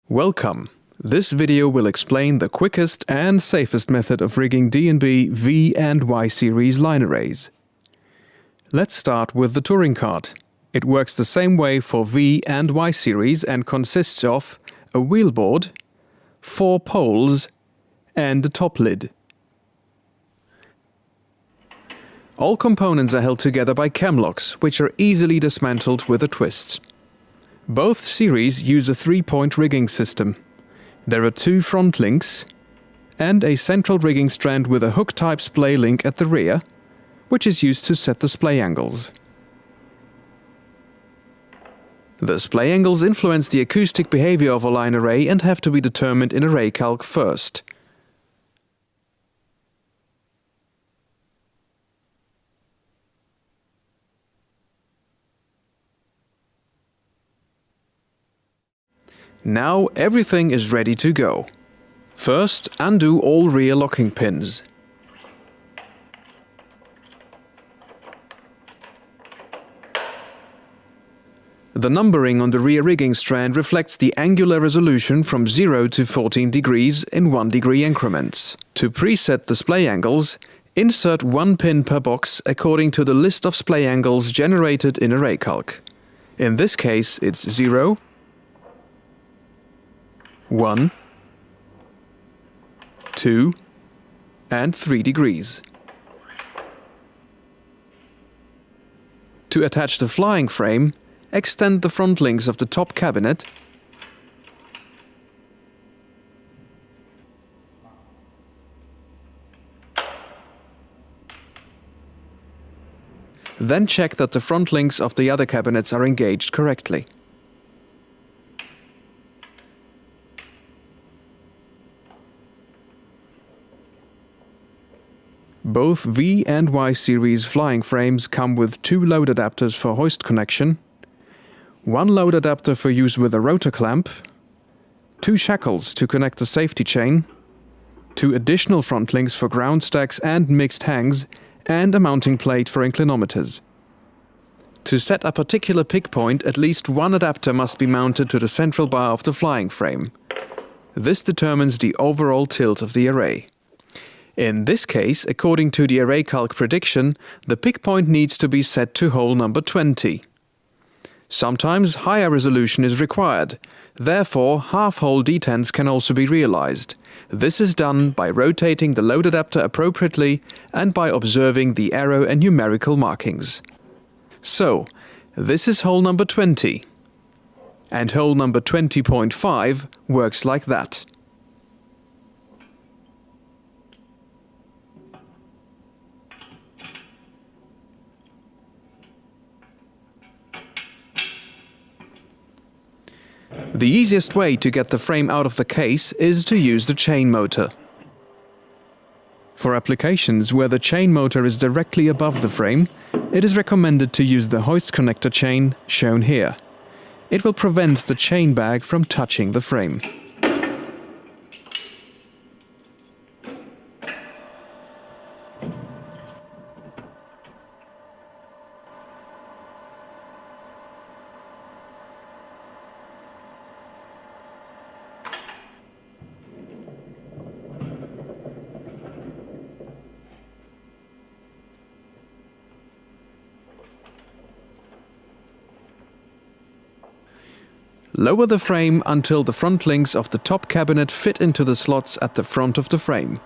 Welcome! This video will explain the quickest and safest method of rigging D&B V and Y series line arrays. Let's start with the touring cart. It works the same way for V and Y series and consists of a wheel board, 4 poles and a top lid. All components are held together by cam locks, which are easily dismantled with a twist. Both series use a 3-point rigging system. There are 2 front links and a central rigging strand with a hook-type splay link at the rear, which is used to set the splay angles. The splay angles influence the acoustic behavior of a line array and have to be determined in array calc first. Now everything is ready to go. First, undo all rear locking pins. The numbering on the rear rigging strand reflects the angular resolution from 0 to 14 degrees in 1 degree increments. To preset the splay angles, insert 1 pin per box according to the list of splay angles generated in array calc. In this case, it's 0, 1, 2, and 3 degrees. To attach the flying frame, extend the front links of the top cabinet then check that the front links of the other cabinets are engaged correctly. Both V and Y series flying frames come with 2 load adapters for hoist connection, 1 load adapter for use with a rotor clamp, 2 shackles to connect the safety chain, 2 additional front links for ground stacks and mixed hangs, and a mounting plate for inclinometers. To set a particular pick point, at least 1 adapter must be mounted to the central bar of the flying frame. This determines the overall tilt of the array. In this case, according to the array calc prediction, the pick point needs to be set to hole number 20. Sometimes higher resolution is required. Therefore, half-hole detents can also be realized. This is done by rotating the load adapter appropriately and by observing the arrow and numerical markings. So, this is hole number 20. And hole number 20.5 works like that. The easiest way to get the frame out of the case is to use the chain motor. For applications where the chain motor is directly above the frame, it is recommended to use the hoist connector chain, shown here. It will prevent the chain bag from touching the frame. Lower the frame until the front links of the top cabinet fit into the slots at the front of the frame.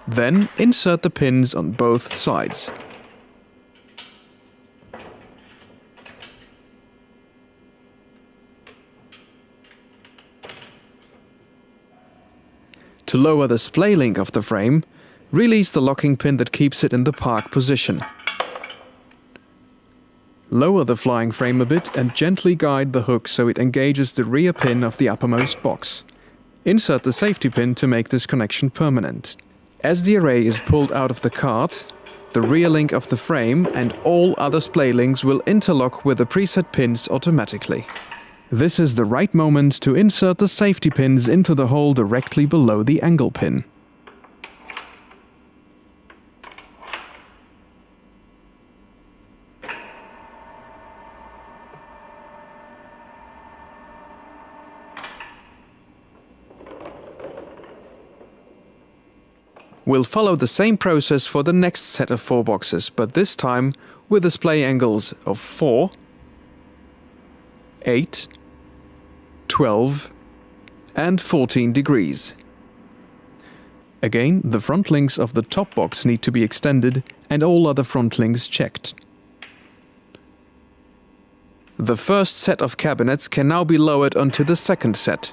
Then insert the pins on both sides. To lower the splay link of the frame, release the locking pin that keeps it in the park position. Lower the flying frame a bit and gently guide the hook so it engages the rear pin of the uppermost box. Insert the safety pin to make this connection permanent. As the array is pulled out of the cart, the rear link of the frame and all other splay links will interlock with the preset pins automatically. This is the right moment to insert the safety pins into the hole directly below the angle pin. We'll follow the same process for the next set of 4 boxes, but this time with display angles of 4, 8, 12 and 14 degrees. Again, the front links of the top box need to be extended and all other front links checked. The first set of cabinets can now be lowered onto the second set.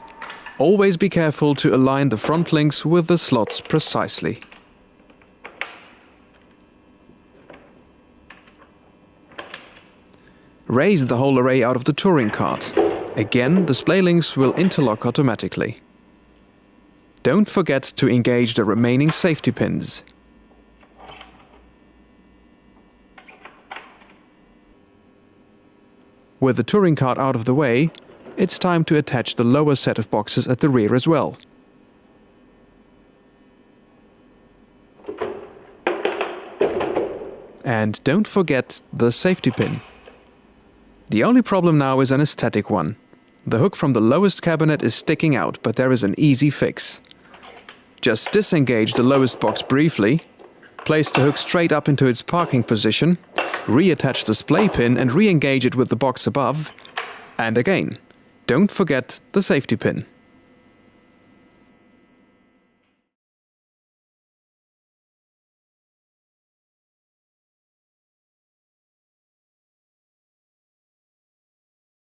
Always be careful to align the front links with the slots precisely. Raise the whole array out of the touring cart. Again, display links will interlock automatically. Don't forget to engage the remaining safety pins. With the touring cart out of the way, it's time to attach the lower set of boxes at the rear as well. And don't forget the safety pin. The only problem now is an aesthetic one. The hook from the lowest cabinet is sticking out, but there is an easy fix. Just disengage the lowest box briefly, place the hook straight up into its parking position, reattach the display pin and re-engage it with the box above, and again, don't forget the safety pin.